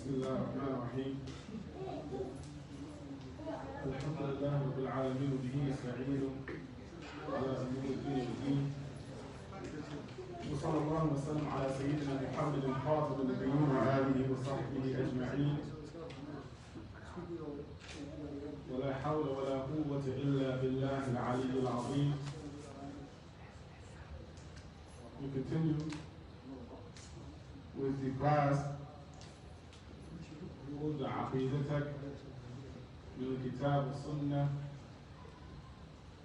بسم الله الرحمن الرحيم. الحمد لله رب العالمين وبه نستعين على أمور الدين والدين. وصلى الله وسلم على سيدنا محمد خاتم النبيين وآله وصحبه أجمعين. ولا حول ولا قوة إلا بالله العلي العظيم. We continue with the class called عقيدتك من الكتاب السنة,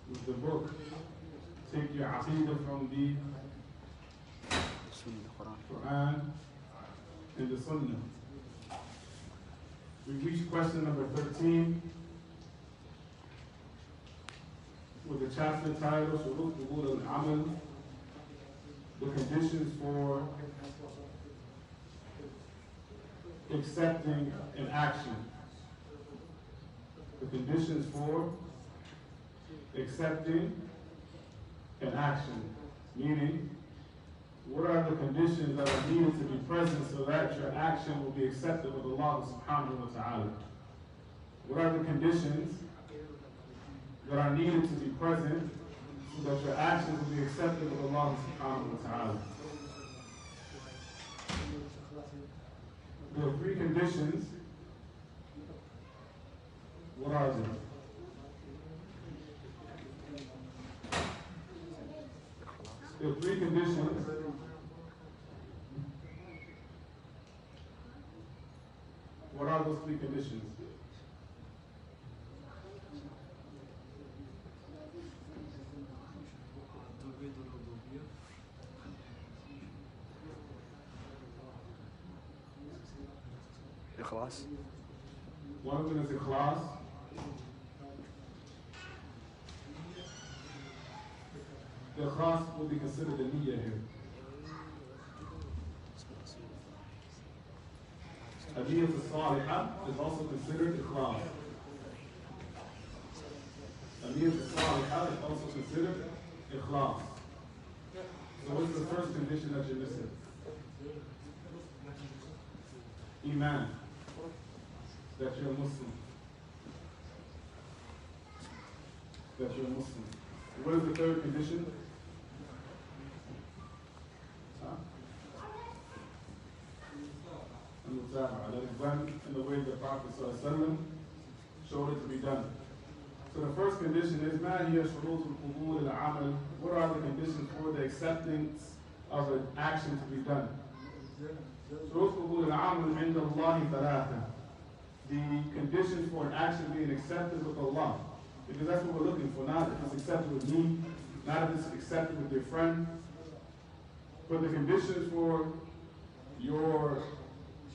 with the book Take Your Aqeedah from the Quran and the Sunnah. We reached question number 13 with the chapter title شروط قبول العمل, the conditions for accepting an action. The conditions for accepting an action. Meaning, what are the conditions that are needed to be present so that your action will be accepted with Allah subhanahu wa ta'ala? What are the conditions that are needed to be present so that your actions will be accepted with Allah subhanahu wa ta'ala? There are three conditions. What are they? There are three conditions. What are those three conditions? إخلاص. One of them is ikhlas. The ikhlas will be considered the niyyah here. Niyyah as-salihah is also considered ikhlas. Niyyah as-salihah is also considered ikhlas. So what's the first condition that you're missing? Iman. That you're a Muslim. That you're a Muslim. What is the third condition? That is done in the way the Prophet ﷺ showed it to be done. So the first condition is ما هي شروط القبول العمل? What are the conditions for the acceptance of an action to be done? شروط قبول العمل عند الله ثلاثة. The conditions for an action being accepted with Allah. Because that's what we're looking for. Not if it's accepted with me, not if it's accepted with your friend. But the conditions for your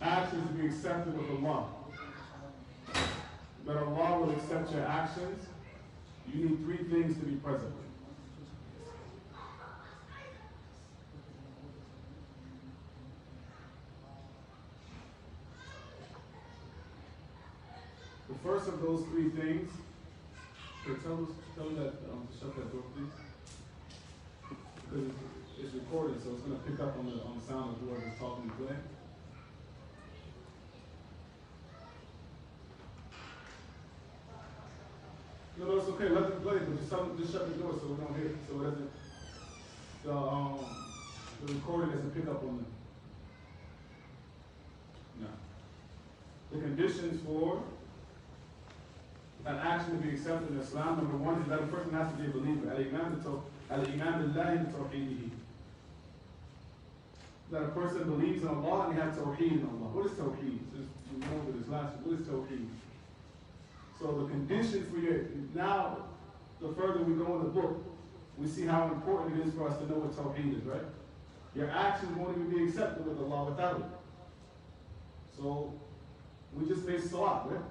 actions to be accepted with Allah. That Allah will accept your actions, you need three things to be present. The first of those three things, tell them that shut that door, please. Because it's recorded, so it's going to pick up on the sound of whoever's talking and playing. No, it's okay. Let them play, but just shut the door so we don't hear it, so it doesn't. The recording doesn't pick up on them. No. The conditions for an action to be accepted in Islam, number one, is that a person has to be a believer. Al-Iman billahi bi tawheedihi. That a person believes in Allah and he has tawheed in Allah. What is tawheed? Just remember this last one. What is tawheed? So the condition for your, now, the further we go in the book, we see how important it is for us to know what tawheed is, right? Your actions won't even be accepted with Allah without it. So, we just made salat, right?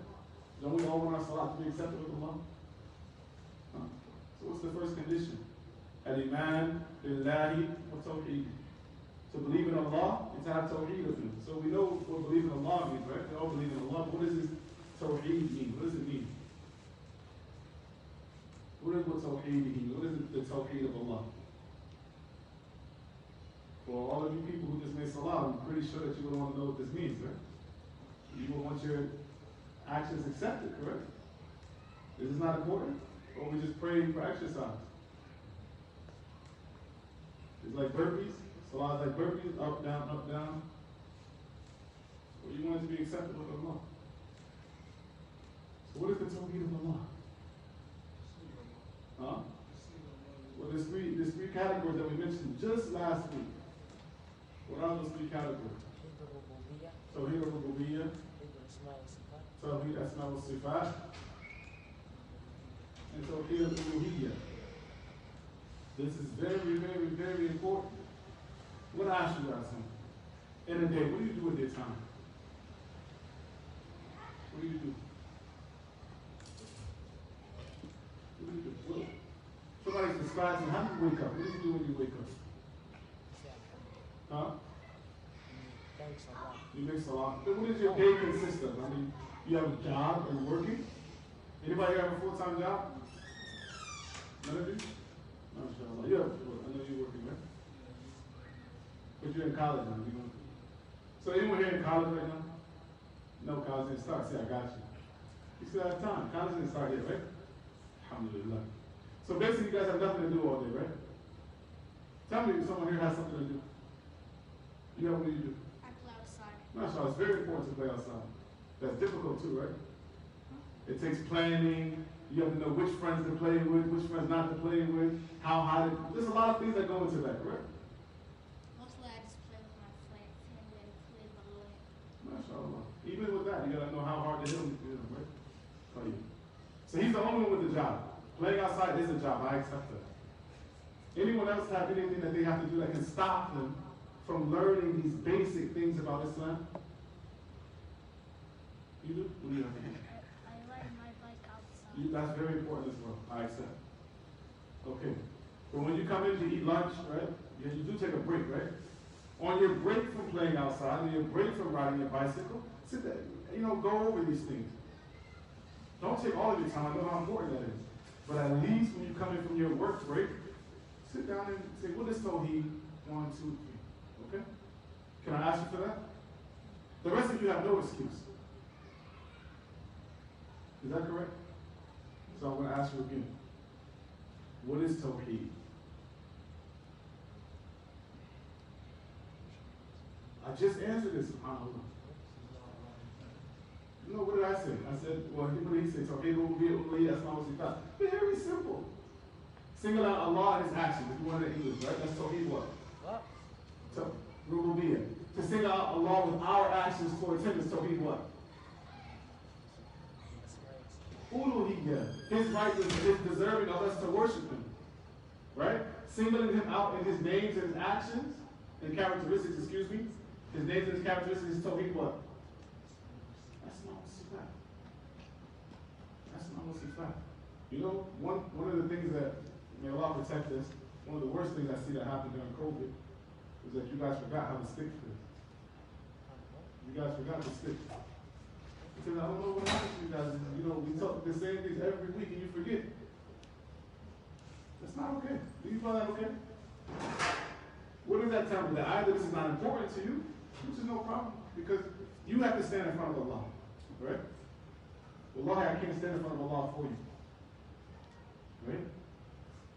Don't we all want our salat to be accepted with Allah? Huh. So what's the first condition? Al-Iman billahi wa tawheed. To believe in Allah and to have tawheed of Him. So we know what believe in Allah means, right? We all believe in Allah, but what does this tawheed mean? What does it mean? What is what tawheed mean? What is the tawheed of Allah? For all of you people who just made salah, I'm pretty sure that you would want to know what this means, right? You will want your actions accepted, correct? Is this not important? Or we just praying for exercise? It's like burpees. Salah is like burpees, up, down, up, down. Or you want it to be acceptable to Allah. So what is the tawheed of Allah? Huh? Well, there's three categories that we mentioned just last week. What are those three categories? Tawheed al-Rububiyyah, Tawheed Asma wa Sifat, and Tawheed al-Uluhiyyah. This is very, very, very important. What I ask you guys something? In a day, what do you do with your time? What do you do? What do you do? What? Somebody describes you. How do you wake up? What do you do when you wake up? Huh? You make salah. What does your day consist of? I mean, you have a job and working? Anybody here have a full-time job? None of you? MashaAllah. You have, I know you're working, right? But you're in college now. You know? So anyone here in college right now? No, college didn't start. See, I got you. You still have time. College didn't start yet, right? Alhamdulillah. So basically, you guys have nothing to do all day, right? Tell me if someone here has something to do. You know, what do you do? I play outside. MashaAllah, it's very important to play outside. That's difficult too, right? It takes planning. You have to know which friends to play with, which friends not to play with, how high to... There's a lot of things that go into that, correct? Mostly I just play with my family and play ball. MashaAllah. Even with that, you gotta know how hard to hit them, right? Tell you. So he's the only one with the job. Playing outside is a job. I accept that. Anyone else have anything that they have to do that can stop them from learning these basic things about Islam? You do? What do you have to do? I ride my bike outside. That's very important as well. I accept. Okay. But when you come in to eat lunch, right? Yeah, you do take a break, right? On your break from playing outside, on your break from riding your bicycle, sit there, go over these things. Don't take all of your time. I know how important that is. But at least when you come in from your work break, sit down and say, what is Tawheed? 1, 2, 3. Okay? Can I ask you for that? The rest of you have no excuse. Is that correct? So I'm going to ask you again. What is Tawheed? I just answered this, subhanAllah. No, what did I say? I said, well, what did he say? Tawheed al-Uluhiyyah, Asma wa Sifat. Very simple. Single out Allah and His actions. If you want it in English, right? That's Tawheed what? Rububiyyah. To single out Allah with our actions towards Him is Tawheed what? Uluhiyyah. His right is deserving of us to worship Him. Right? Singling Him out in His names and His actions, and characteristics, excuse me. His names and His characteristics is Tawheed what? That's not Sifat. That's not Sifat. You know, one of the things that, may Allah protect us, one of the worst things I see that happened during COVID was that you guys forgot how to stick to this. You guys forgot to stick. Because I don't know what happened to you guys. We talk the same things every week and you forget. That's not okay. Do you find that okay? What does that tell me? That either this is not important to you, which is no problem, because you have to stand in front of Allah, right? Wallahi, I can't stand in front of Allah for you, right?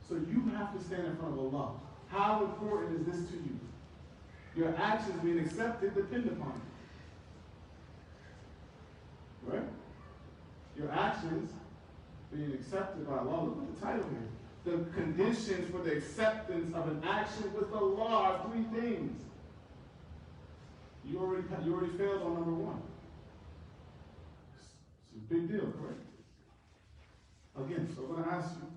So you have to stand in front of Allah. How important is this to you? Your actions being accepted depend upon it, right? Your actions being accepted by Allah. Look at the title here. The conditions for the acceptance of an action with Allah are 3 things. You already failed on number 1. It's a big deal, correct? Again, so I'm going to ask you,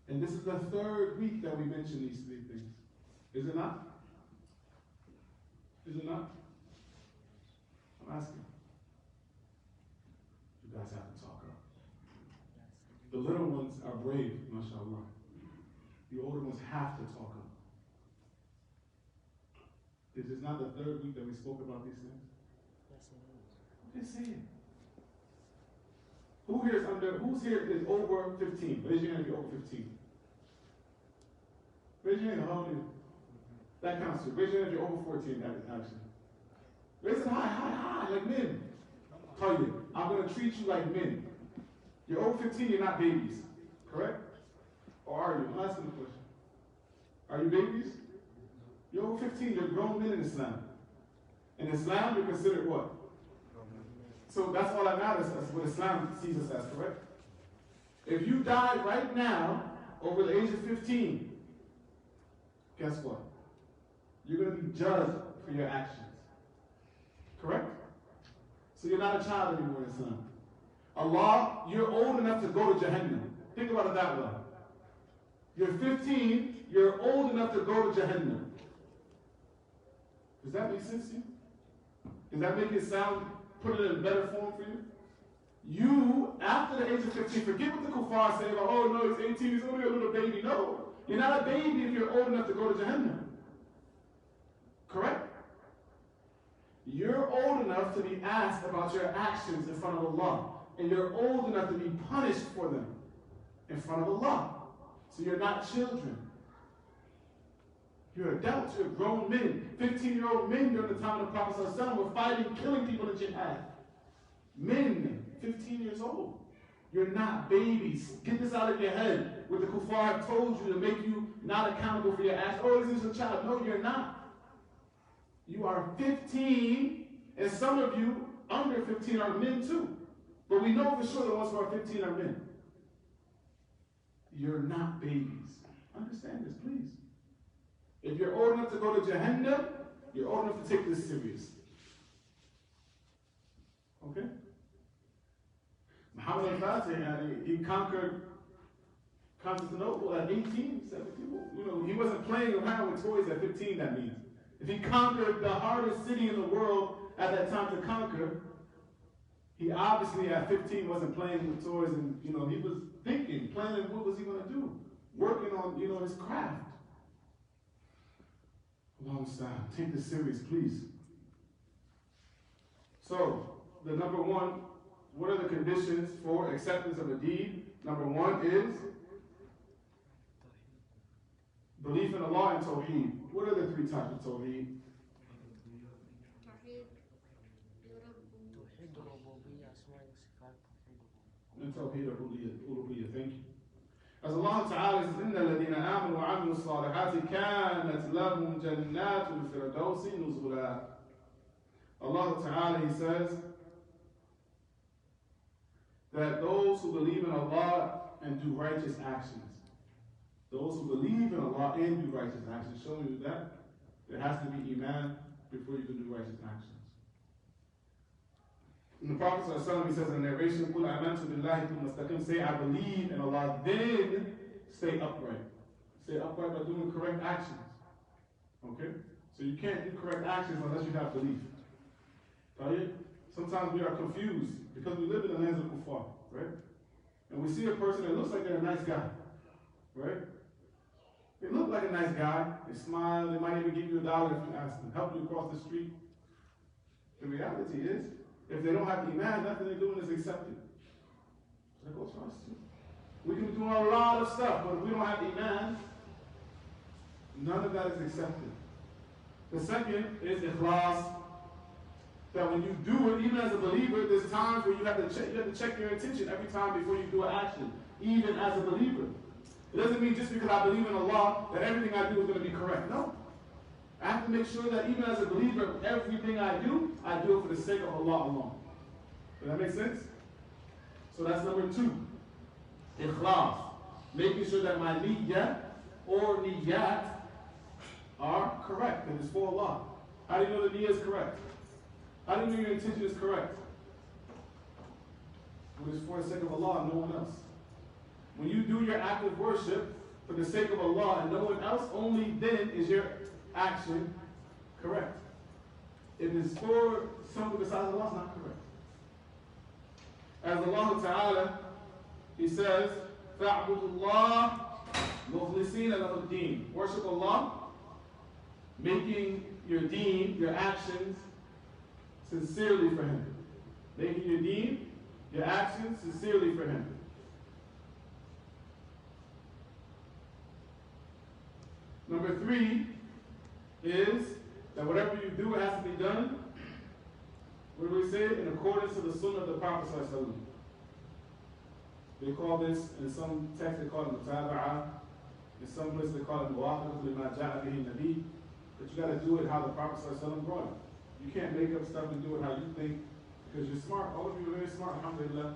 and this is the 3rd week that we mention these 3 things. Is it not? Is it not? I'm asking. You guys have to talk up. The little ones are brave, mashallah. The older ones have to talk up. Is this not the 3rd week that we spoke about these things? Yes, it is. Okay, say it. Who's here is over 15? Raise your hand if you're over 15. Raise your hand, how old are you? That counts too. Raise your hand if you're over 14, actually. Raise it high, like men. Tell you, I'm going to treat you like men. You're over 15, you're not babies. Correct? Or are you? I'm asking the question. Are you babies? You're over 15, you're grown men in Islam. In Islam, you're considered what? So that's all that matters. That's what Islam sees us as, correct? If you die right now, over the age of 15, guess what? You're going to be judged for your actions. Correct? So you're not a child anymore in Islam. Allah, you're old enough to go to Jahannam. Think about it that way. You're 15, you're old enough to go to Jahannam. Does that make sense to you? Does that make it sound, put it in a better form for you? You, after the age of 15, forget what the kuffar say about, oh no, he's 18, he's only a little baby. No, you're not a baby if you're old enough to go to Jahannam. Correct? You're old enough to be asked about your actions in front of Allah. And you're old enough to be punished for them in front of Allah. So you're not children. You're adults, you're grown men. 15-year-old men during the time of the Prophet ﷺ were fighting, killing people in jihad. Men, 15 years old. You're not babies. Get this out of your head. What the kuffar have told you to make you not accountable for your actions. Oh, this is a child. No, you're not. You are 15, and some of you under 15 are men too. But we know for sure the ones who are 15 are men. You're not babies. Understand this, please. If you're old enough to go to Jahannam, you're old enough to take this serious. Okay? Muhammad al-Fatih, he conquered Constantinople at 18, 17. You know, he wasn't playing around with toys at 15, that means. If he conquered the hardest city in the world at that time to conquer, he obviously at 15 wasn't playing with toys, and you know, he was thinking, planning what was he going to do, working on, you know, his craft. Long time. Take this serious, please. So, the number one, what are the conditions for acceptance of a deed? Number one is belief in Allah and Tawheed. What are the three types of Tawheed? And Tawheed Uluhiyyah. Thank you. As Allah Ta'ala says, إِنَّ الَّذِينَ آمَنُوا وَعَمِلُوا الصَّالِحَاتِ كَانَتْ لَهُمْ جَنَّاتُ الْفِرْدَوْسِ نُزُلًا. Allah Ta'ala, He says that those who believe in Allah and do righteous actions, those who believe in Allah and do righteous actions, showing you that there has to be Iman before you can do righteous actions. And the Prophet ﷺ, he says in the narration, قُلْ آمَنْتُ بِاللَّهِ ثُمَّ اسْتَقِمْ, say I believe in Allah, then stay upright. Stay upright by doing correct actions. Okay? So you can't do correct actions unless you have belief. Sometimes we are confused because we live in the lands of kuffar, right? And we see a person that looks like they're a nice guy, right? They look like a nice guy, they smile, they might even give you $1 if you ask them, help you across the street. The reality is, if they don't have Iman, nothing they're doing is accepted. So they go trust you. We can be doing a lot of stuff, but if we don't have Iman, none of that is accepted. The second is ikhlas. That when you do it, even as a believer, there's times where you have to check your intention every time before you do an action, even as a believer. It doesn't mean just because I believe in Allah that everything I do is going to be correct. No. I have to make sure that even as a believer, everything I do it for the sake of Allah alone. Does that make sense? So that's number 2. Ikhlas. Making sure that my niyyah or niyyat are correct, and it's for Allah. How do you know the niyyah is correct? How do you know your intention is correct? When it's for the sake of Allah and no one else. When you do your act of worship for the sake of Allah and no one else, only then is your action correct. If it's for something besides Allah, it's not correct. As Allah Ta'ala, He says, فَاعْبُدُوا اللَّهِ مُخْلِصِينَ لَهُ الدِّينَ. Worship Allah, making your deen, your actions, sincerely for Him. Making your deen, your actions, sincerely for Him. Number 3 is that whatever you do, it has to be done What do we say? In accordance to the Sunnah of the Prophet ﷺ. They call this, in some texts they call it mutaba'a, in some places they call it muwafaqatu lima ja'a bihi nabi. But you got to do it how the Prophet ﷺ brought it. You can't make up stuff and do it how you think, because you're smart. All of you are very smart, alhamdulillah.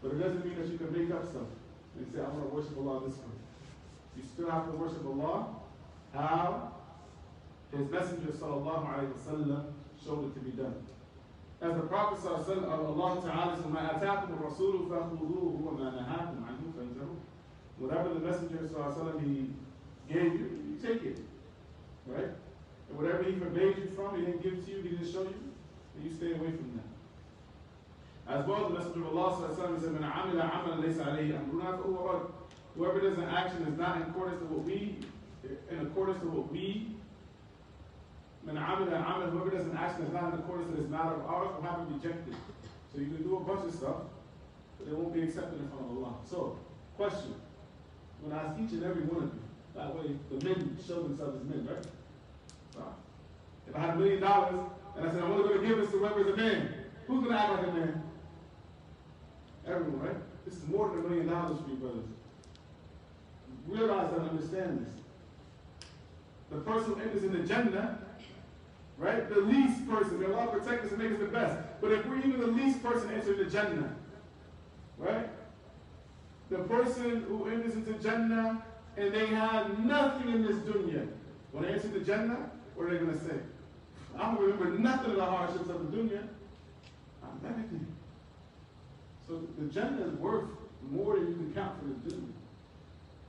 But it doesn't mean that you can make up stuff and say, I want to worship Allah this way. You still have to worship Allah how His Messenger sallallahu alayhi wa sallam showed it to be done. As the Prophet sallallahu alayhi wa sallam, Allah Ta'ala says, مَا أَتَاكُمُ الرَّسُولُ فَأْخُذُوهُ وَمَا نَهَاكُمْ عَنْهُ فَانْتَهُوا. Whatever the Messenger sallallahu alayhi wa sallam, he gave you, you take it. Right? And whatever he forbade you from, he didn't give to you, he didn't show you, then you stay away from that. As well, the Messenger of Allah sallallahu alayhi wa sallam said, مَنْ عَمِلَ عَمَلًا لَيْسَ عَلَيْهِ أَمْرُنَا فَهُوَ رَدٌّ. Whoever does an action is not in accordance to what we, من عمل عمل, whoever does an action that's not in accordance to this matter of ours will have it rejected. So you can do a bunch of stuff, but it won't be accepted in front of Allah. So, question. I'm going to ask each and every one of you. That way, the men show themselves as men, right? Right. If I had $1 million and I said, I'm only going to give this to whoever is a man, who's going to act like a man? Everyone, right? This is more than $1 million for you, brothers. Realize and understand this. The person who enters in the Jannah, right? The least person. May Allah protect us and make us the best. But if we're even the least person entering the Jannah, right? The person who enters into Jannah and they have nothing in this dunya, when they enter the Jannah, what are they going to say? I don't remember nothing of the hardships of the dunya. I'm everything. So the Jannah is worth more than you can count for the dunya.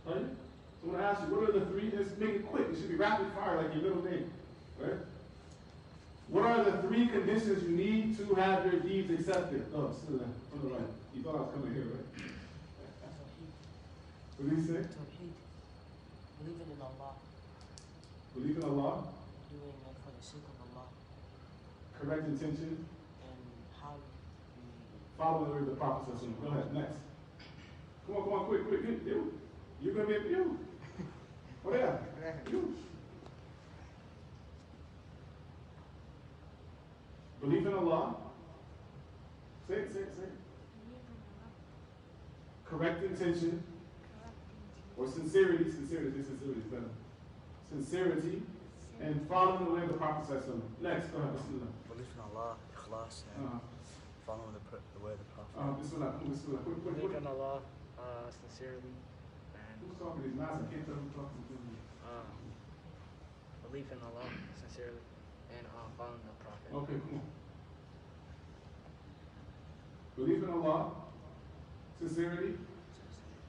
Right? So I'm going to ask you, what are the three? Let's make it quick. It should be rapid fire like your middle name. Right? What are the three conditions you need to have your deeds accepted? Oh, Sunnah, on the right. You thought I was coming here, right? What did he say? Believing in Allah. Believe in Allah. Doing it for the sake of Allah. Correct intention. And how you follow the way of the Prophet. Go ahead, next. Come on, quick. You. You're going to be you. What else? You. Believe in Allah. Say it. Correct intention. Or sincerity. Sincerity is better. Sincerity. And following the way of the Prophet. Next, go ahead. Bismillah. Belief in Allah, ikhlas, and following the way of the Prophet. Bismillah. Quick. Believe in Allah, sincerely. Who's talking these mouths? I can't tell who's talking to me. Belief in Allah, sincerely, and following the Prophet. Okay, come on. Belief in Allah, sincerity,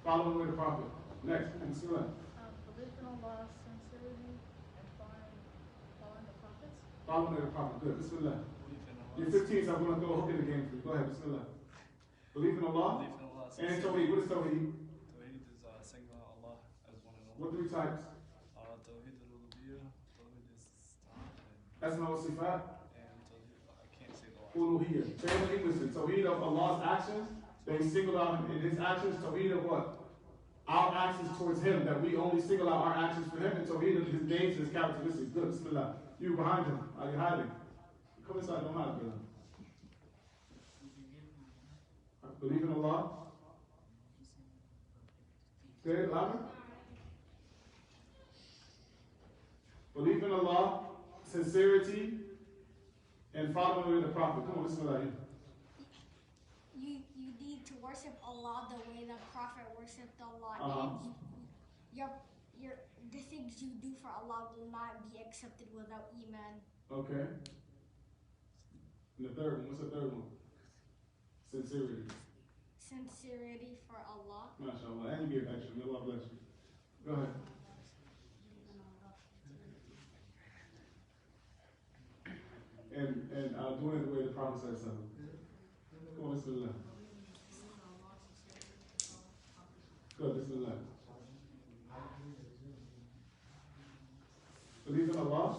following the way of the Prophet. Next, Bismillah. Belief in Allah, sincerity, and following the prophets. Following the way of the Prophet. Good. Bismillah. You're 15, so I'm going to throw a hook in the game for you. Go ahead. Bismillah. Belief in Allah. Belief in Allah. And Tawheed. What is Tawheed? Tawheed is single Allah as one and What only. 3 types? Tawheed al-Uluhiyyah, Tawheed is Asma wa Sifat. and Tawheed, I can't say the last. Uluhiyyah. Say it in English. Tawheed of Allah's actions. They single out in His actions. Tawheed of what? Our actions towards Him. That we only single out our actions for Him. And Tawheed of His names and His characteristics. Good. Bismillah. You behind Him. Are you hiding? Come inside. Don't hide, brother. Believe in Allah. Say it louder. Believe in Allah, sincerity, and following the way of the Prophet. Come on, Bismillah. You need to worship Allah the way the Prophet worshipped Allah. Uh-huh. And the things you do for Allah will not be accepted without Iman. Okay. And the third one, what's the third one? Sincerity. Sincerity for Allah. MashaAllah. And you give extra. May Allah bless you. Go ahead. And doing it the way the Prophet said something. Come on, Bismillah. Good, Bismillah. Believe in Allah,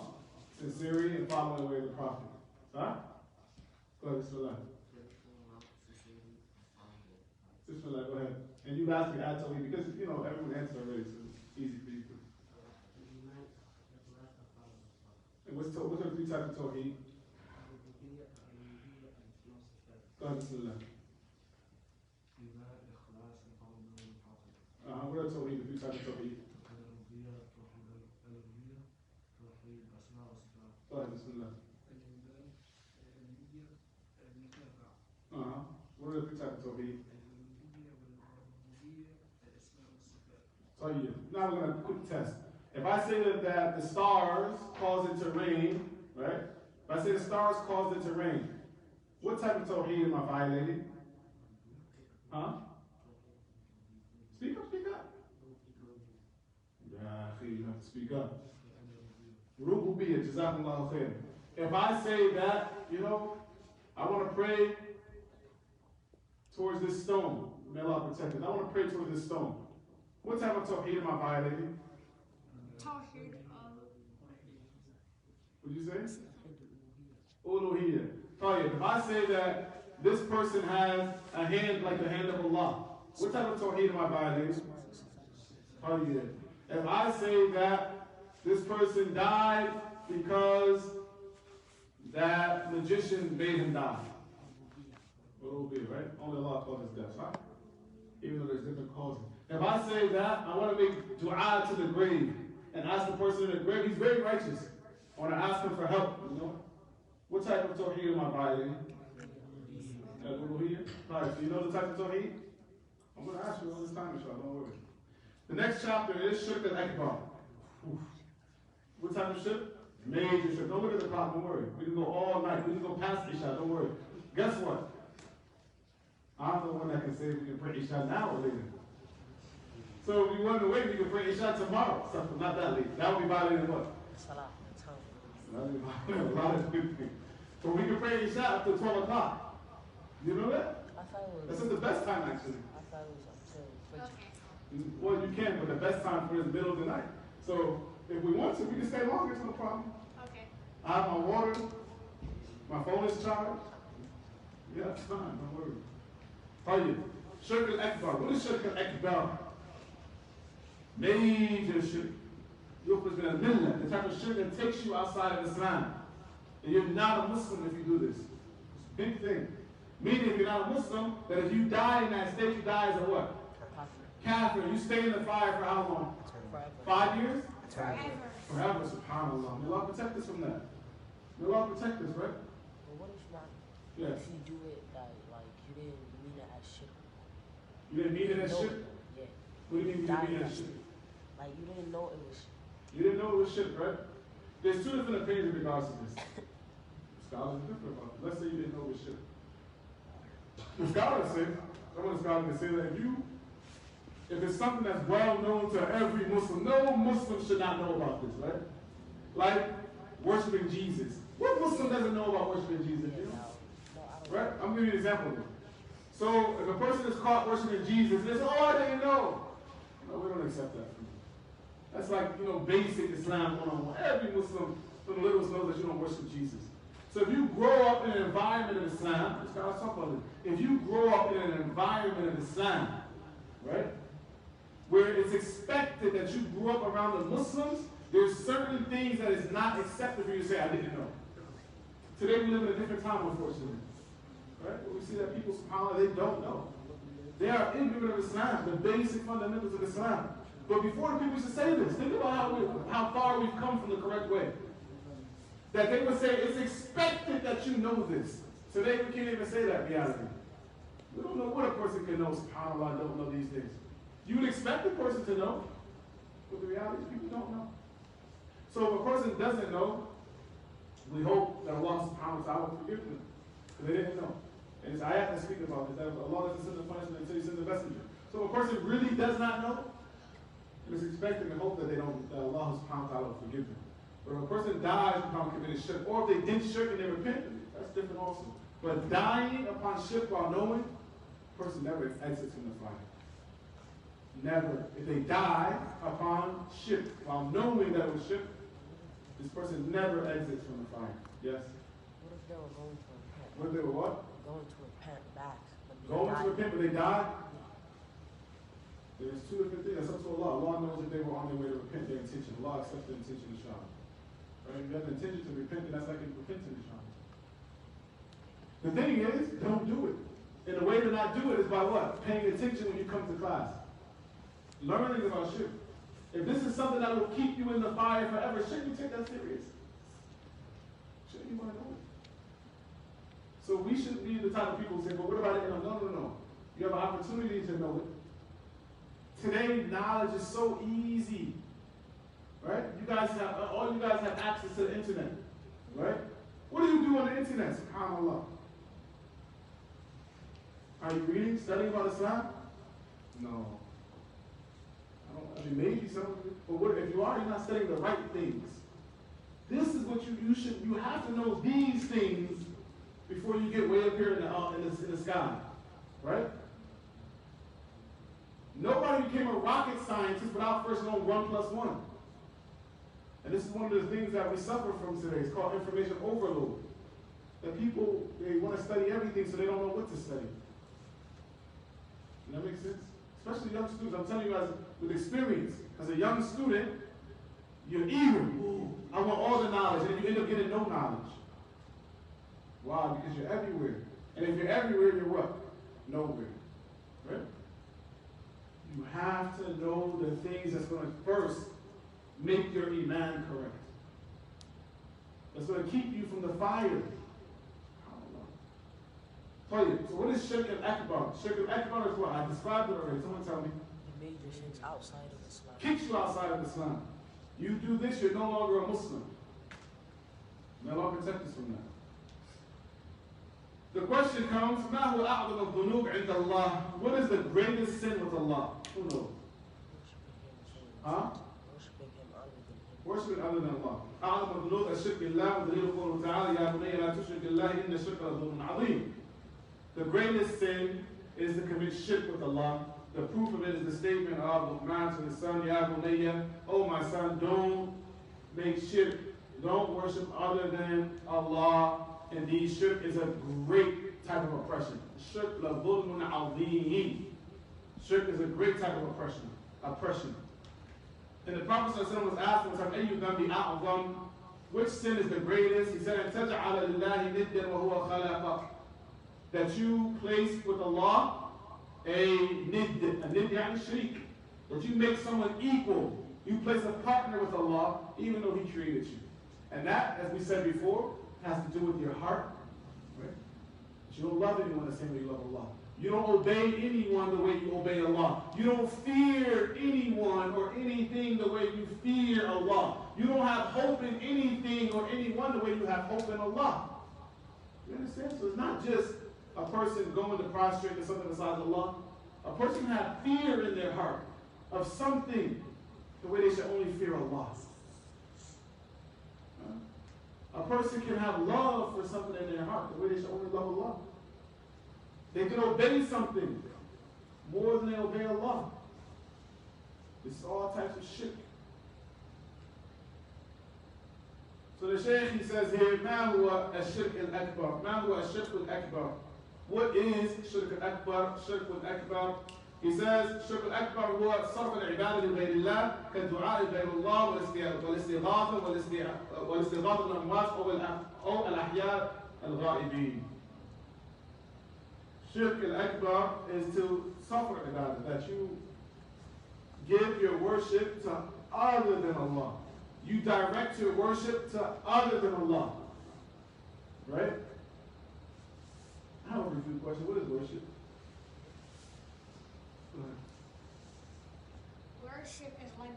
sincerity, and following the way of the Prophet. Huh? Go ahead, Bismillah. Bismillah, go ahead. And you guys can add to me because, everyone answered already, so it's easy for you. And what's the 3 types of Tawheed? Bismillah. What are Tawheed? The three types of Tawheed. Bismillah. What are the three types of Tawheed? Now we're going to quick test. If I say that the stars cause it to rain, right? If I say the stars cause it to rain, what type of Tawheed am I violating? Huh? Speak up, speak up. Yeah, you have to speak up. Rububiyyah, jazakumullahu khair. If I say that, I want to pray towards this stone. May Allah protect it. I want to pray towards this stone. What type of Tawheed am I violating? Tawheed. What did you say? Uluhiyyah. If I say that this person has a hand like the hand of Allah, what type of Tawheed am I violating? If I say that this person died because that magician made him die, what will be, right? Only Allah causes death, right? Even though there's different causes. If I say that, I want to make dua to the grave and ask the person in the grave, he's very righteous. I want to ask him for help, What type of Tawheed am I violating? Right, so you know the type of Tawheed? I'm going to ask you all this time, inshallah, don't worry. The next chapter is Shirk al-Akbar. What type of shirk? Major shirk. Don't look at the clock, don't worry. We can go all night. We can go past Isha, don't worry. Guess what? I'm the one that can say we can pray Isha now or later. So if you want to wait, we can pray Isha tomorrow. So not that late. That would be violating what? Salah. That would be violating a lot of good things. So we can pray Isha up to 12 o'clock. You know that? I thought it was. That's the best time actually. I thought it was until Fajr. Okay. Well, you can, but the best time for is middle of the night. So if we want to, we can stay longer, it's no problem. Okay. I have my water, my phone is charged. Yeah, it's fine, don't worry. Tayyib. Shirk al-Akbar. What is Shirk al-Akbar? Major shirk. Yukhrij min al-millah. The type of shirk that takes you outside of Islam. And you're not a Muslim if you do this. Big thing. Meaning if you're not a Muslim, that if you die in that state, you die as a what? Kafir. You stay in the fire for how long? Forever. 5 years? Forever. Forever, subhanAllah. May Allah protect us from that. May Allah protect us, right? But what if not? Yes. If you do it that like you didn't mean it as shirk. You didn't mean it as shirk? Yeah. What do you mean you didn't mean it as shirk? Like you didn't know it was. You didn't know it was shirk, right? There's two different opinions in regards to this. Scholars are different about it. Let's say you didn't know it was shirk. The scholars say, some of the scholars can say that if it's something that's well known to every Muslim, no Muslim should not know about this, right? Like worshiping Jesus. What Muslim doesn't know about worshiping Jesus? You know? Right? I'm gonna give you an example. So if a person is caught worshiping Jesus, they say, "Oh, I didn't know." No, we don't accept that. That's like basic Islam 101. Every Muslim from the littlest knows that you don't worship Jesus. So if you grow up in an environment of Islam, this guy's talking about this. If you grow up in an environment of Islam, right, where it's expected that you grew up around the Muslims, there's certain things that is not accepted for you to say, "I didn't know." Today we live in a different time, unfortunately. Right? But we see that people, subhanAllah, they don't know. They are ignorant of Islam, the basic fundamentals of Islam. But before the people used to say this, think about how far we've come from the correct way. That they would say, it's expected that you know this. Today we can't even say that reality. We don't know what a person can know, subhanAllah, don't know these things. You would expect a person to know, but the reality is people don't know. So if a person doesn't know, we hope that Allah subhanahu wa ta'ala will forgive them. Because they didn't know. And it's ayat that speak about this, that Allah doesn't send the punishment until He sends the messenger. So if a person really does not know, it's expected and hope that Allah subhanahu wa ta'ala will forgive them. But if a person dies upon committing shirk, or if they did shirk and they repent, that's different also. But dying upon shirk while knowing, the person never exits from the fire. Never. If they die upon shirk while knowing that it was shirk, this person never exits from the fire. Yes? What if they were going to repent? What if they were what? Going to repent back. Going to repent, but they died? There's two different things. That's up to Allah. Allah knows if they were on their way to repent, their intention. Allah accepts their intention, inshallah. Right? If you have the intention to repent, then that's like a repentant, inshallah. The thing is, don't do it. And the way to not do it is by what? Paying attention when you come to class. Learning about shirk. If this is something that will keep you in the fire forever, shouldn't you take that serious? Shouldn't you want to know it? So we shouldn't be the type of people who say, well, what about it? No. You have an opportunity to know it. Today, knowledge is so easy. Right? All you guys have access to the internet. Right? What do you do on the internet? SubhanAllah. Are you reading, studying about Islam? No. Maybe some of it. But what, if you are, you're not studying the right things. This is what you have to know these things before you get way up here in the sky. Right? Nobody became a rocket scientist without first knowing 1 + 1. And this is one of the things that we suffer from today. It's called information overload. That people, they want to study everything so they don't know what to study. Does that make sense? Especially young students. I'm telling you guys with experience. As a young student, you're eager. Ooh, I want all the knowledge. And then you end up getting no knowledge. Why? Because you're everywhere. And if you're everywhere, you're what? Nowhere. Right? You have to know the things that's going to first make your iman correct. That's going to keep you from the fire. So what is shirk al-akbar? Shirk al-akbar is what? I described it already. Someone tell me. The major sins outside of Islam. Kicks you outside of Islam. You do this, you're no longer a Muslim. May Allah protect us from that. The question comes, مَا هُوَ أَعْظَمُ الذُّنُوبِ عِنْدَ اللَّهِ? What is the greatest sin with Allah? Who knows? Huh? Worshipping other than Allah. أعظم الذنوب الشرك بالله ودليل قوله تعالى يا بني لا تشرك بالله إن الشرك لظلم عظيم. The greatest sin is to commit shirk with Allah. The proof of it is the statement of Luqman to his son, Ya bunayya, oh my son, don't make shirk. Don't worship other than Allah. Indeed, shirk is a great type of oppression. Shirk la dhulmun azim. Shirk is a great type of oppression. And the Prophet was asked one time, Ayyu dhanbi a'zam, which sin is the greatest? He said, Taj'ala lillahi niddan wa huwa khalaqak. That you place with Allah a nid yani shriek. That you make someone equal. You place a partner with Allah, even though He created you. And that, as we said before, has to do with your heart. Right? You don't love anyone the same way you love Allah. You don't obey anyone the way you obey Allah. You don't fear anyone or anything the way you fear Allah. You don't have hope in anything or anyone the way you have hope in Allah. You understand? So it's not just a person going to prostrate to something besides Allah. A person can have fear in their heart of something the way they should only fear Allah. A person can have love for something in their heart the way they should only love Allah. They can obey something more than they obey Allah. This is all types of shirk. So the Shaykh, he says here, مَا هُوَ الشِّرْكِ الْأَكْبَرِ مَا هُوَ الشِّرْكُ الْأَكْبَرِ What is shirk al-akbar? Shirk al-akbar. He says, shirk al-akbar هو صرف العبادة لغير الله كالدعاء غير الله والاستغاثة بالأموات أو الأحياء الغائبين. Shirk al-akbar is to suffer ibadah, that you give your worship to other than Allah. You direct your worship to other than Allah. Right? I have a review question. What is worship? Go ahead. Worship is like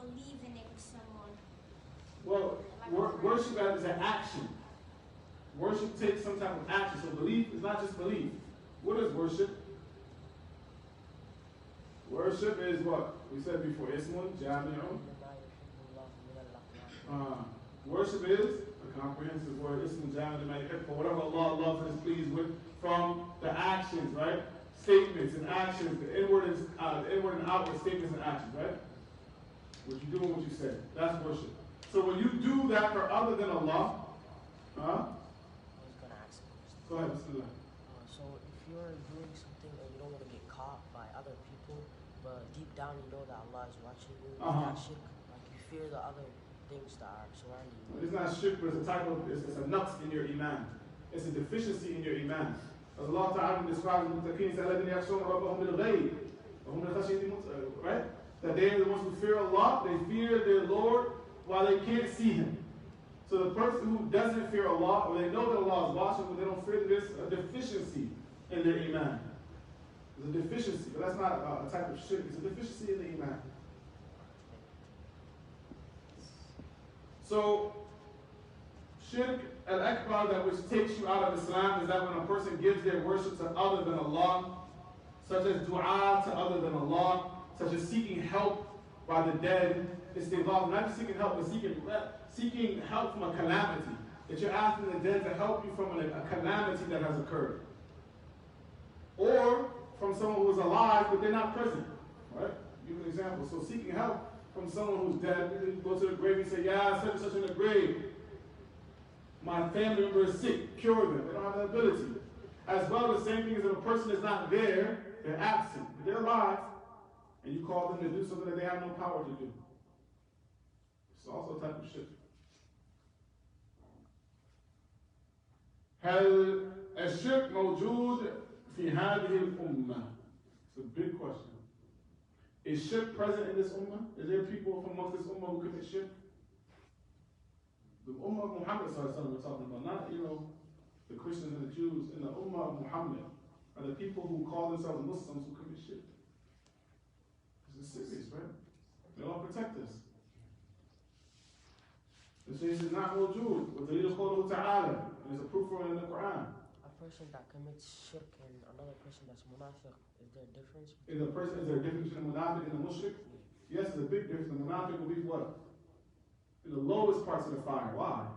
believing in someone. Well, worship is an action. Worship takes some type of action. So belief is not just belief. What is worship? Worship is what? We said before. Ismun, Jami'un. Worship is a comprehensive word. Ismun, Jami'un, for whatever Allah loves and is pleased with from the actions, right? Statements and actions, the inward and outward statements and actions, right? What you do and what you say. That's worship. So when you do that for other than Allah, I was going to ask a question. Go ahead, Bismillah. So if you're doing something and you don't want to get caught by other people, but deep down you know that Allah is watching you, it's not shirk. Like you fear the other things that are surrounding you. It's not shirk, but it's a type of, it's a nuts in your iman. It's a deficiency in your iman. As Allah Ta'ala describes the muttaqeen, right? That they are the ones who fear Allah, they fear their Lord while they can't see Him. So the person who doesn't fear Allah, or they know that Allah is watching, but they don't fear, there's a deficiency in their iman. There's a deficiency, but that's not a type of shirk. It's a deficiency in the iman. So, shirk al-akbar, that which takes you out of Islam, is that when a person gives their worship to other than Allah, such as dua to other than Allah, such as seeking help by the dead. It's involved not just seeking help, but seeking help from a calamity. That you're asking the dead to help you from a calamity that has occurred. Or from someone who is alive, but they're not present. Right? Give an example. So seeking help from someone who's dead, you go to the grave and say, yeah, such and such in the grave. My family member is sick, cure them. They don't have that ability. As well, the same thing as if a person is not there, they're absent, but they're alive, and you call them to do something that they have no power to do. It's also a type of shirk. هل الشرك موجود في هذه الأمة? It's a big question. Is shirk present in this ummah? Is there people from amongst this ummah who commit shirk? The ummah of Muhammad we're talking about, not, the Christians and the Jews. In the ummah of Muhammad are the people who call themselves Muslims who commit shirk. This is serious, right? May Allah protect us. It says it's not mawjood. وَدَلِيلُ قَوْلُهُ تَعَالَى. There's a proof for it in the Quran. A person that commits shirk and another person that's munafiq, is there a difference? Is there a difference between the munafiq and the mushrik? Yes, there's a big difference. The munafiq will be what? In the lowest parts of the fire. Why?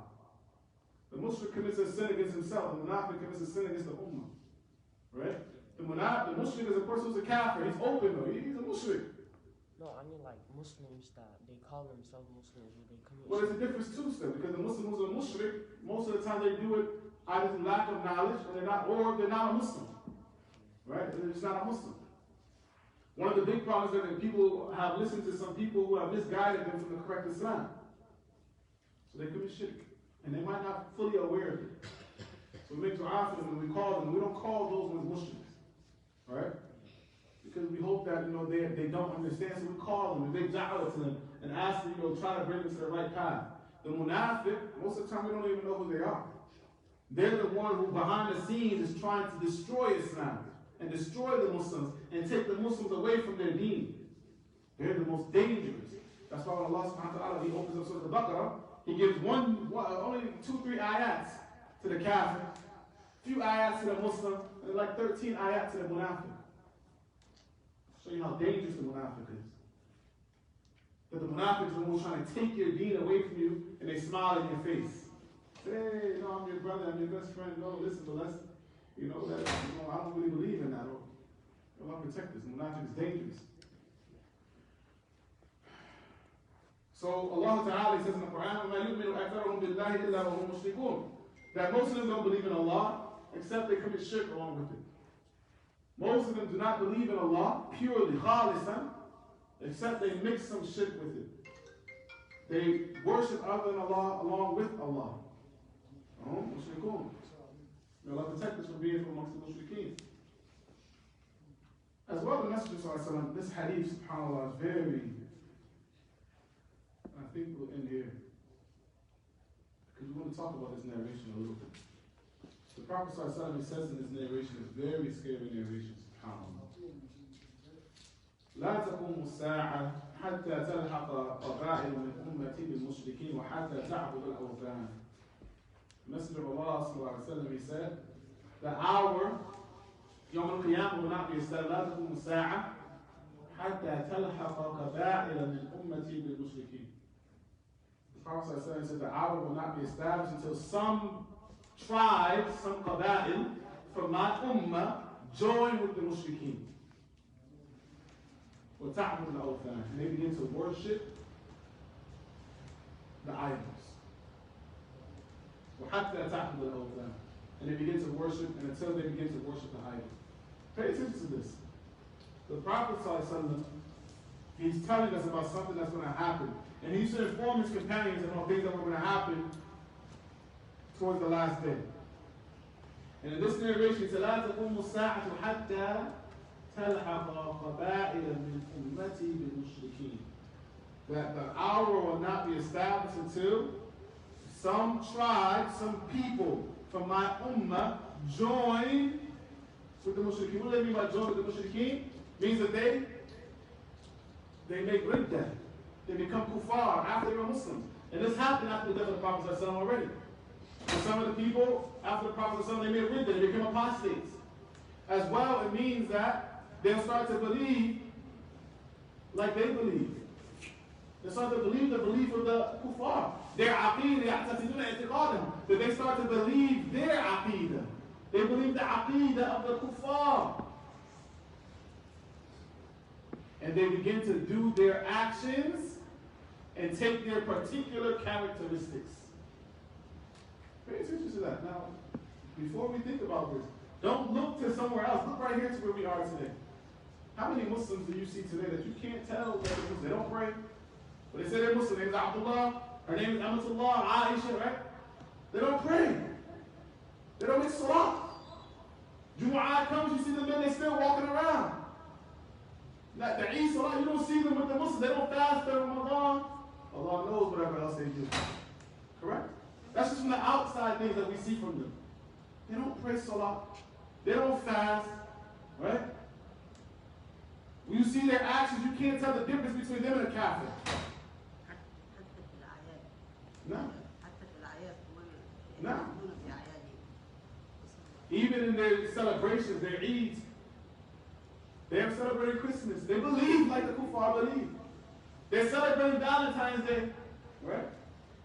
The mushrik commits a sin against himself. The munafiq commits a sin against the ummah. Right? The mushrik is a person who's a kafir. He's open though. He's a mushrik. No, I mean like Muslims that they call themselves Muslims, who they commit. Well, there's a difference too, still, because the Muslim who's a mushrik, most of the time they do it either through lack of knowledge, or they're not a Muslim. Right? They're just not a Muslim. One of the big problems is that people have listened to some people who have misguided them from the correct Islam. So they commit shirk. And they might not fully aware of it. So we make dua for them and we call them. We don't call those ones Muslims. Right? Because we hope that they don't understand. So we call them, we make da'wah to them and ask them, try to bring them to the right path. The munafiq, most of the time we don't even know who they are. They're the one who behind the scenes is trying to destroy Islam and destroy the Muslims and take the Muslims away from their deen. They're the most dangerous. That's why when Allah subhanahu wa ta'ala, He opens up Surah Al-Baqarah, He gives only 2-3 ayats to the kafir, few ayats to the Muslim, and like 13 ayats to the munafiq. Show you how dangerous the munafiq is. That the munafiq is the one trying to take your deen away from you, and they smile in your face. Say, hey, I'm your brother, I'm your best friend. No, listen, but let's, I don't really believe in that. Allah protect us. The munafiq is dangerous. So Allah Ta'ala says in the Quran, وَمَا يُؤْمِنُ أَكْثَرُهُمْ بِاللَّهِ إِلَّا وَهُمْ مُشْرِكُونَ. That most of them don't believe in Allah, except they commit shirk along with it. Most of them do not believe in Allah purely, khalisan, except they mix some shirk with it. They worship other than Allah along with Allah. Mushrikun. May Allah protect us from being from amongst the mushrikeen. As well, the Messenger ﷺ, this hadith, subhanAllah, is very, I think we'll end here, because we want to talk about this narration a little bit. The Prophet ﷺ says in this narration, is very scary narration, subhanAllah. لا تقوم الساعة حتى تلحق قبائل من أمتي بالمشركين وحتى تعبد الأوثان. The Messenger of Allah ﷺ, he said, the hour, يوم القيامة will not be established. لا تقوم الساعة حتى تلحق قبائل من أمتي بالمشركين. The Prophet ﷺ said the hour will not be established until some tribes, some qaba'il from my ummah join with the mushrikeen. And they begin to worship the idols. And they begin to worship, and until they begin to worship the idols. Pay attention to this. The Prophet ﷺ, he's telling us about something that's going to happen. And he used to inform his companions about things that were going to happen towards the last day. And in this narration, it says, لا تقوم الساعة حتى تلحق قبائل من أمتي بالمشركين. That the hour will not be established until some tribe, some people from my ummah join with the mushrikeen. What do they mean by join with the mushrikeen? Means that they make riddah. They become kuffar after they were Muslims. And this happened after the death of the Prophet ﷺ already. And some of the people, after the Prophet ﷺ, they made riddah, they became apostates. As well, it means that they'll start to believe like they believe. They start to believe the belief of the kuffar. Their aqeedah, that they start to believe their aqeedah. They believe the aqeedah of the kuffar. And they begin to do their actions and take their particular characteristics. Pay attention to that. Now, before we think about this, don't look to somewhere else. Look right here to where we are today. How many Muslims do you see today that you can't tell that they're Muslims? They don't pray. But they say they're Muslim. Their name is Abdullah. Her name is Amatullah, Aisha, right? They don't pray. They don't make salah. Jumu'ah comes, you see the men, they still walking around. Like the Eid Salah, you don't see them with the Muslims. They don't fast during Ramadan. Allah knows whatever else they do. Correct? That's just from the outside things that we see from them. They don't pray Salah. They don't fast. Right? When you see their actions, you can't tell the difference between them and a kafir. No. No. Even in their celebrations, their Eids, they have celebrated Christmas. They believe like the kuffar believe. They're celebrating Valentine's Day. Right?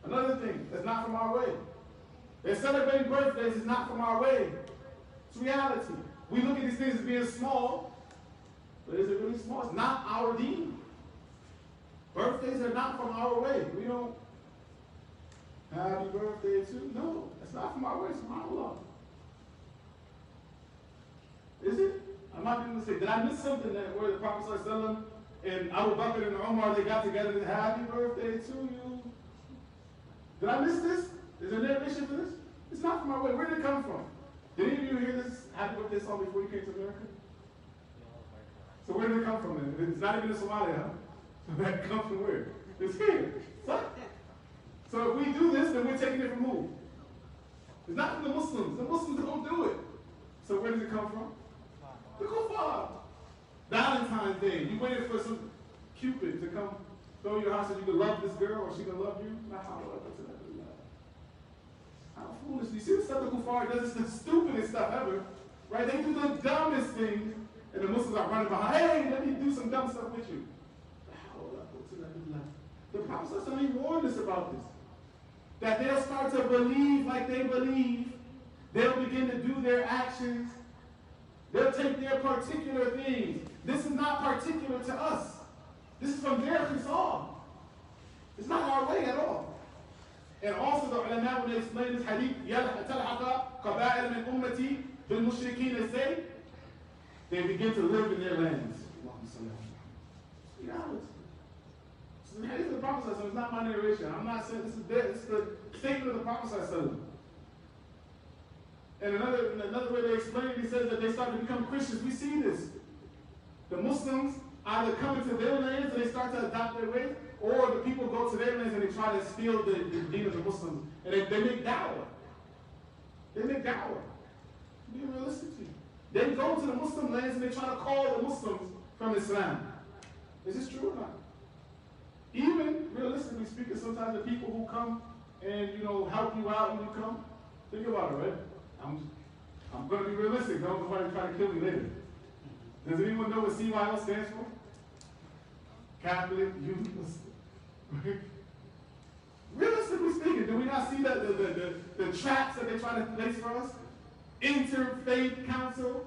Another thing that's not from our way. They're celebrating birthdays is not from our way. It's reality. We look at these things as being small, but is it really small? It's not our deen. Birthdays are not from our way. We don't happy birthday to. No, it's not from our way. It's from Allah. Is it? I'm not going to say, did I miss something that where the Prophet ﷺ and Abu Bakr and Umar, they got together and happy birthday to you? Did I miss this? Is there a narration for this? It's not from our way. Where did it come from? Did any of you hear this happy birthday song before you came to America? So where did it come from then? It's not even in Somalia, huh? So that comes from where? It's here. So if we do this, then we're taking it from who? It's not from the Muslims. The Muslims don't do it. So where does it come from? The kuffar. Valentine's Day. You waited for some Cupid to come throw your house so you can love this girl or she can love you? How foolish. You see the stuff the kuffar does? It's the stupidest stuff ever. Right? They do the dumbest things and the Muslims are running behind. Hey, let me do some dumb stuff with you. The Prophet ﷺ warned us about this. That they'll start to believe like they believe. They'll begin to do their actions. They'll take their particular things. This is not particular to us. This is from their khisal. It's not our way at all. And also the ulama, when they explain this hadith, يَلْحَقَ قَبَائِلَ مِنْ أُمَّتِي بِالْمُشْرِكِينَ, they say, they begin to live in their lands. Reality. This is the hadith of the Prophet, it's not my narration. I'm not saying this is the statement of the Prophet. And another way they explain it, he says that they start to become Christians. We see this. The Muslims either come into their lands and they start to adopt their ways, or the people go to their lands and they try to steal the deen of the Muslims. And they make da'wah. They make da'wah. Be realistic to you. They go to the Muslim lands and they try to call the Muslims from Islam. Is this true or not? Even realistically speaking, sometimes the people who come and help you out when you come, think about it, right? I'm going to be realistic. Don't nobody try to kill me later. Does anyone know what CYO stands for? Catholic Youth. Realistically speaking, do we not see the traps that they try to place for us? Interfaith council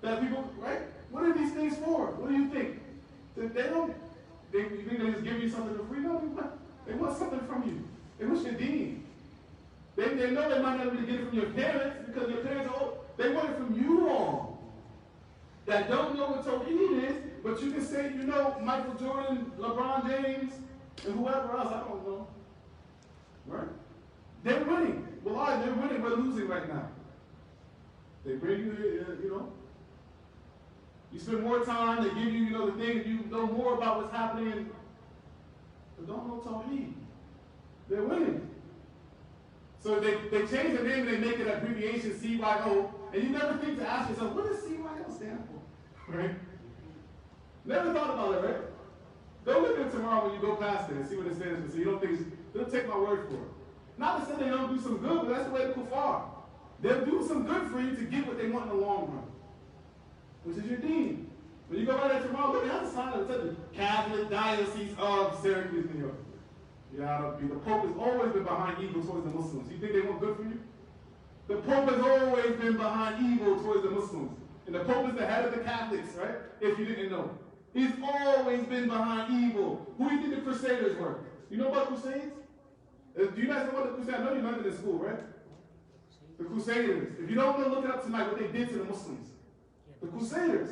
that people, right? What are these things for? What do you think? You think they just give you something for free? No, they want something from you. They want your deen. They know they might not be able to get it from your parents because your parents are old. They want it from you all that don't know what Tawheed is, but you can say, Michael Jordan, LeBron James, and whoever else, I don't know. Right? They're winning. Well, they're winning. We're losing right now. They bring you, you spend more time, they give you, the things, you know more about what's happening, but don't know Tawheed. They're winning. So they change the name and they make it abbreviation CYO, and you never think to ask yourself, what does CYO stand for? Right? Never thought about it, right? Go look at it tomorrow when you go past it and see what it stands for, so you don't think, don't take my word for it. Not to say they don't do some good, but that's the way the kuffar. They'll do some good for you to get what they want in the long run, which is your deen. When you go by there tomorrow, look, it has a sign that says the Catholic Diocese of Syracuse, New York. The Pope has always been behind evil towards the Muslims. You think they want good for you? The Pope has always been behind evil towards the Muslims. And the Pope is the head of the Catholics, right? If you didn't know. He's always been behind evil. Who do you think the Crusaders were? You know about Crusades? Do you guys know what the Crusaders? I know you learned it in school, right? The Crusaders. If you don't know, look it up tonight, what they did to the Muslims. The Crusaders.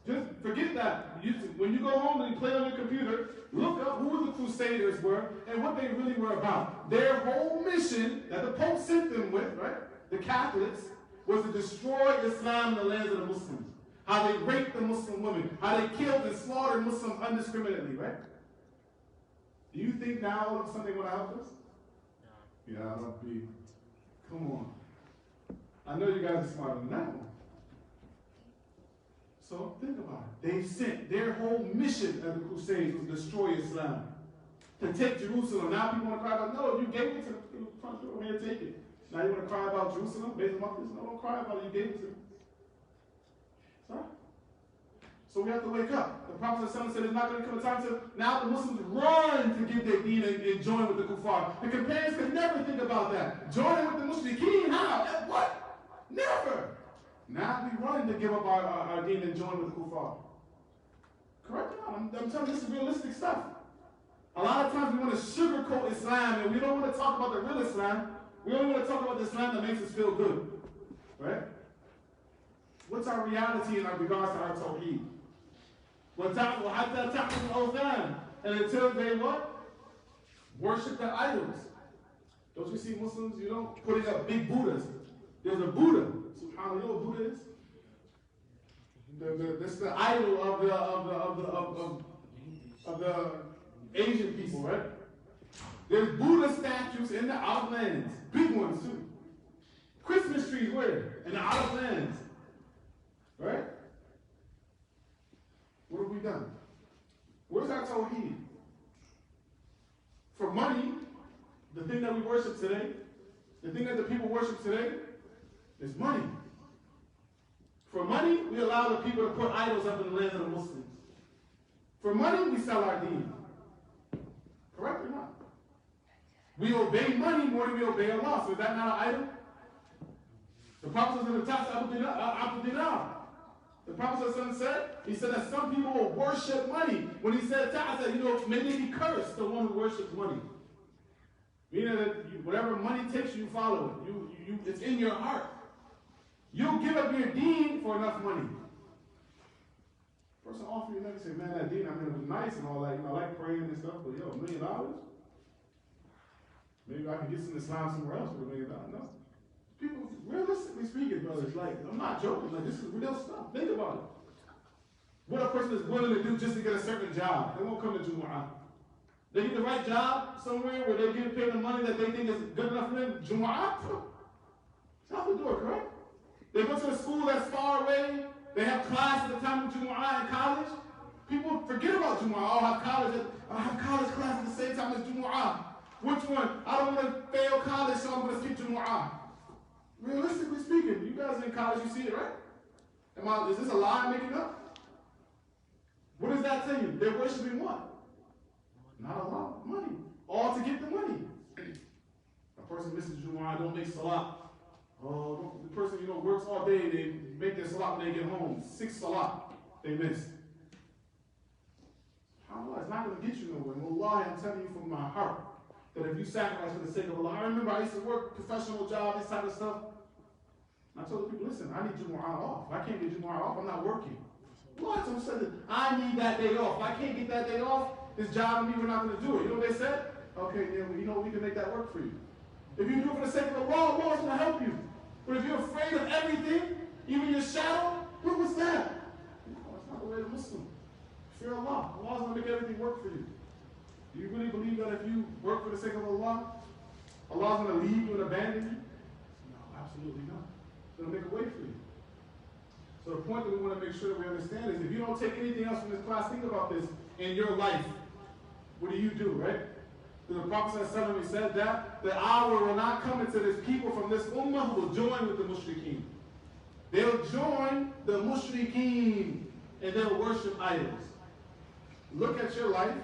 Just forget that. When you go home and you play on your computer, look up who the Crusaders were and what they really were about. Their whole mission that the Pope sent them with, right, the Catholics, was to destroy Islam in the lands of the Muslims. How they raped the Muslim women, how they killed and slaughtered Muslims indiscriminately, right? Do you think now all of a sudden they want to help us? No. Yeah, I'll be. Come on. I know you guys are smarter than that one. So think about it. They sent their whole mission of the Crusades was to destroy Islam, to take Jerusalem. Now people want to cry about, no, you gave it to the front door, here, take it. Now you want to cry about Jerusalem, Beit al-Maqdis? No, don't cry about it. You gave it to them. Sorry? So we have to wake up. The Prophet said there's not going to come a time to now the Muslims run to give their deen and join with the kuffar. The companions could never think about that. Joining with the mushrikeen, how? What? Never. Now we run to give up our deen and join with the kuffar. Correct? I'm telling you, this is realistic stuff. A lot of times we want to sugarcoat Islam and we don't want to talk about the real Islam. We only want to talk about the Islam that makes us feel good. Right? What's our reality in regards to our tawheed? And until they what? Worship the idols. Don't you see Muslims, putting up big Buddhas? There's a Buddha. SubhanAllah, you know what Buddha is? That's the idol of the Asian people, right? There's Buddha statues in the outlands. Big ones too. Christmas trees where? In the outlands. Right? What have we done? Where's our tawheed? For money, the thing that we worship today, the thing that the people worship today, is money. For money, we allow the people to put idols up in the lands of the Muslims. For money, we sell our deen. Correct or not? We obey money more than we obey Allah. So is that not an idol? The Prophet said in the tax Abu Dinar. The Prophet said, he said that some people will worship money. When he said tax, may they be cursed, the one who worships money. Meaning that whatever money takes you, follow it. It's in your heart. You'll give up your deen for enough money. Person offer you money, say, man, that deen, it was nice and all that. I like praying and stuff, but $1 million? Maybe I can get some Islam somewhere else for $1 million. No. People, realistically speaking, brothers, I'm not joking, this is real stuff. Think about it. What a person is willing to do just to get a certain job. They won't come to Jumu'ah. They get the right job somewhere where they get paid the money that they think is good enough for them. Jumu'ah? It's out the door, correct? They go to a school that's far away. They have class at the time of Jumu'ah in college. People forget about Jumu'ah. I'll have college class at the same time as Jumu'ah. Which one? I don't want to fail college, so I'm going to skip Jumu'ah. Realistically speaking, you guys in college, you see it, right? Is this a lie I'm making up? What does that tell you? They're worshiping what? Not Allah, money. All to get the money. A person misses Jumu'ah, don't make salah. Oh, the person, works all day, they make their salah when they get home. 6 salah they miss. SubhanAllah, it's not going to get you nowhere. Wallahi, I'm telling you from my heart, that if you sacrifice for the sake of Allah, I remember I used to work professional job, this type of stuff. And I told the people, listen, I need Jumu'ah off. If I can't get Jumu'ah off, I'm not working. What? So said, I need that day off. If I can't get that day off, this job and me, we're not going to do it. You know what they said? Okay, then we can make that work for you. If you do it for the sake of Allah, Allah's going to help you. But if you're afraid of everything, even your shadow, what was that? No, that's not the way of a Muslim. Fear Allah. Allah's going to make everything work for you. Do you really believe that if you work for the sake of Allah, Allah's going to leave you and abandon you? No, absolutely not. He's going to make a way for you. So the point that we want to make sure that we understand is if you don't take anything else from this class, think about this in your life. What do, right? The Prophet ﷺ said that the hour will not come into this people from this ummah who will join with the mushrikeen. They'll join the mushrikeen and they'll worship idols. Look at your life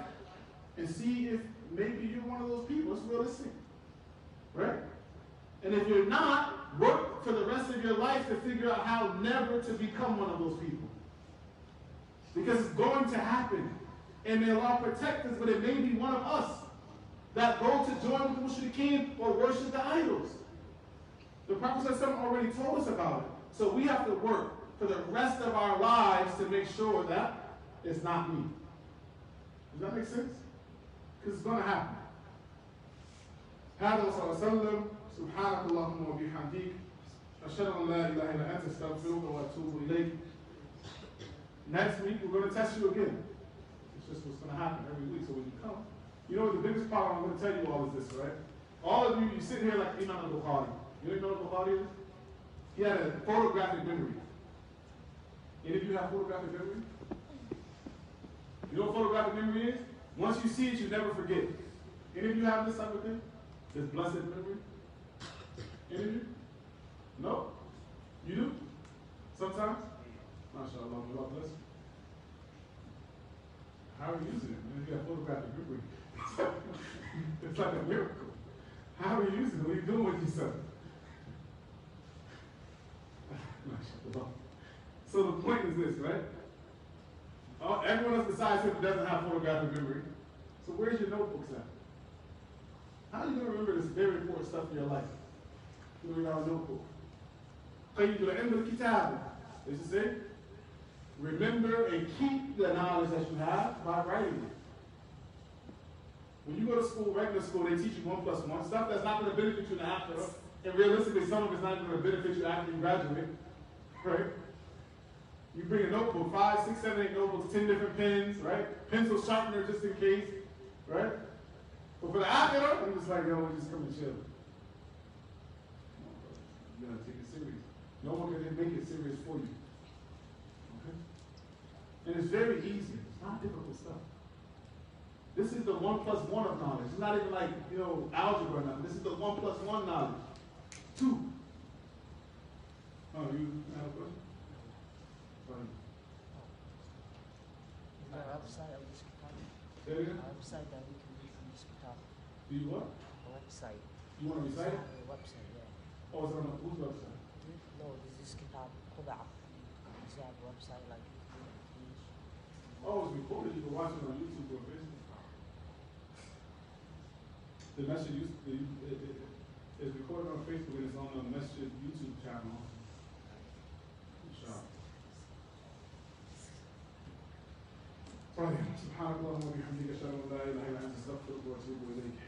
and see if maybe you're one of those people. It's realistic. Right? And if you're not, work for the rest of your life to figure out how never to become one of those people. Because it's going to happen. And may Allah protect us, but it may be one of us that go to join with the mushrikeen or worship the idols. The Prophet ﷺ already told us about it. So we have to work for the rest of our lives to make sure that it's not me. Does that make sense? Because it's going to happen. هذا صلى الله عليه وسلم سبحانك اللهم وبحمدك أشهد أن لا إله إلا أنت أستغفرك وأتوب إليك. Next week we're going to test you again. It's just what's going to happen every week. So when you come, you know what the biggest problem I'm going to tell you all is this, right? All of you, you sit here like Imam al-Bukhari. You know what Bukhari is? He had a photographic memory. Any of you have photographic memory? You know what photographic memory is? Once you see it, you never forget. Any of you have this type of thing? This blessed memory? Any of you? No? You do? Sometimes? MashaAllah, may Allah bless you. How are you using it? Man, you got photographic memory. It's like a miracle. How are you using it? What are you doing with yourself? MashaAllah. So the point is this, right? Everyone else besides him doesn't have photographic memory. So where's your notebooks at? How are you going to remember this very important stuff in your life? You know, our notebook. الكتاب. Does it say? Remember and keep the knowledge that you have by writing it. When you go to school, regular school, they teach you 1 + 1. Stuff that's not going to benefit you in the after. And realistically, some of it's not going to benefit you after you graduate. Right? You bring a notebook, 5, 6, 7, 8 notebooks, 10 different pens, right? Pencil sharpener just in case, right? But for the Aqeedah, I'm just like, yo, we just come and chill. You gotta take it serious. No one can make it serious for you. Okay? And it's very easy. It's not difficult stuff. This is the 1 + 1 of knowledge. It's not even like, algebra or nothing. This is the 1 + 1 knowledge. 2. Oh, you have a question? Sorry. Is there a website of this kitab? Say it again? A website that we can read from this kitab? Do you what? A website. You want to recite it? A website, yeah. Oh, it's on whose website? No, there's this kitab, KhaDar. Does it have a website like you can read a page? Oh, it's recorded. You can watch it on YouTube or Facebook. The message is recorded on Facebook and it's on the message YouTube channel. طيب سبحانك اللهم وبحمدك اشهد ان لا اله الا انت استغفرك واتوب اليك